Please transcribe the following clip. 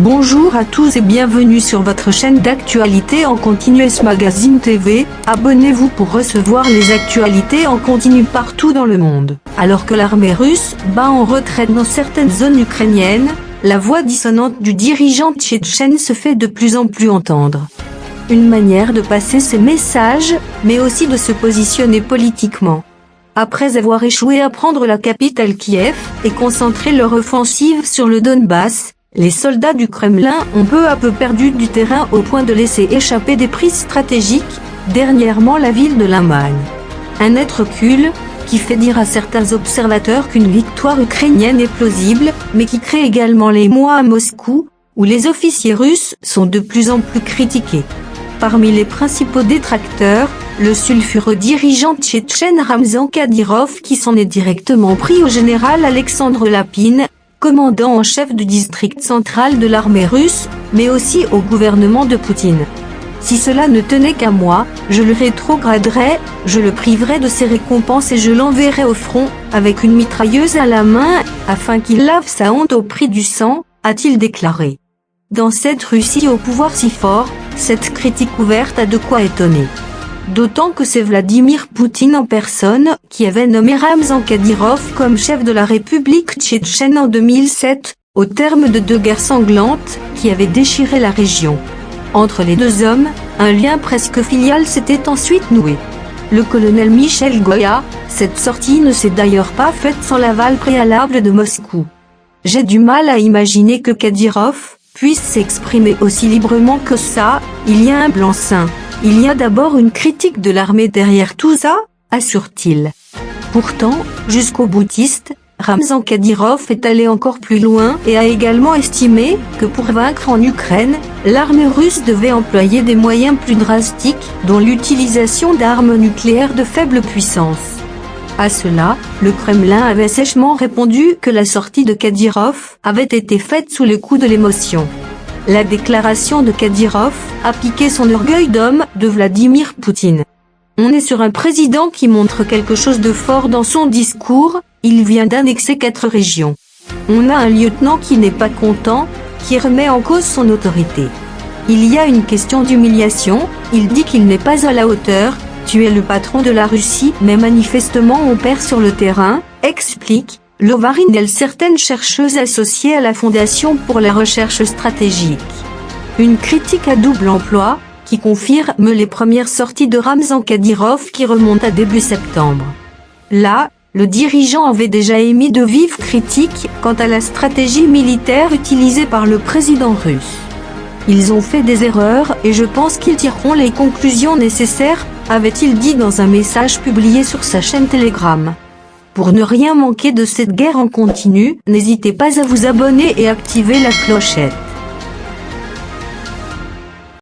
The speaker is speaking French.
Bonjour à tous et bienvenue sur votre chaîne d'actualité en continu S Magazine TV. Abonnez-vous pour recevoir les actualités en continu partout dans le monde. Alors que l'armée russe bat en retraite dans certaines zones ukrainiennes, la voix dissonante du dirigeant tchétchène se fait de plus en plus entendre. Une manière de passer ses messages, mais aussi de se positionner politiquement. Après avoir échoué à prendre la capitale Kiev et concentrer leur offensive sur le Donbass, les soldats du Kremlin ont peu à peu perdu du terrain au point de laisser échapper des prises stratégiques, dernièrement la ville de Liman. Un net recul, qui fait dire à certains observateurs qu'une victoire ukrainienne est plausible, mais qui crée également l'émoi à Moscou, où les officiers russes sont de plus en plus critiqués. Parmi les principaux détracteurs, le sulfureux dirigeant tchétchène Ramzan Kadyrov qui s'en est directement pris au général Alexandre Lapine, commandant en chef du district central de l'armée russe, mais aussi au gouvernement de Poutine. Si cela ne tenait qu'à moi, je le rétrograderais, je le priverais de ses récompenses et je l'enverrais au front, avec une mitrailleuse à la main, afin qu'il lave sa honte au prix du sang, a-t-il déclaré. Dans cette Russie au pouvoir si fort, cette critique ouverte a de quoi étonner. D'autant que c'est Vladimir Poutine en personne qui avait nommé Ramzan Kadyrov comme chef de la République tchétchène en 2007, au terme de 2 guerres sanglantes qui avaient déchiré la région. Entre les deux hommes, un lien presque filial s'était ensuite noué. Le colonel Michel Goya, cette sortie ne s'est d'ailleurs pas faite sans l'aval préalable de Moscou. J'ai du mal à imaginer que Kadyrov puisse s'exprimer aussi librement que ça, il y a un blanc-seing. Il y a d'abord une critique de l'armée derrière tout ça, assure-t-il. Pourtant, jusqu'au boutiste, Ramzan Kadyrov est allé encore plus loin et a également estimé que pour vaincre en Ukraine, l'armée russe devait employer des moyens plus drastiques, dont l'utilisation d'armes nucléaires de faible puissance. À cela, le Kremlin avait sèchement répondu que la sortie de Kadyrov avait été faite sous le coup de l'émotion. La déclaration de Kadyrov a piqué son orgueil d'homme de Vladimir Poutine. On est sur un président qui montre quelque chose de fort dans son discours, il vient d'annexer 4 régions. On a un lieutenant qui n'est pas content, qui remet en cause son autorité. Il y a une question d'humiliation, il dit qu'il n'est pas à la hauteur, tu es le patron de la Russie, mais manifestement on perd sur le terrain, explique Lovarinel, certaines chercheuses associées à la Fondation pour la recherche stratégique. Une critique à double emploi, qui confirme les premières sorties de Ramzan Kadyrov qui remontent à début septembre. Là, le dirigeant avait déjà émis de vives critiques quant à la stratégie militaire utilisée par le président russe. Ils ont fait des erreurs et je pense qu'ils tireront les conclusions nécessaires, avait-il dit dans un message publié sur sa chaîne Telegram. Pour ne rien manquer de cette guerre en continu, n'hésitez pas à vous abonner et activer la clochette.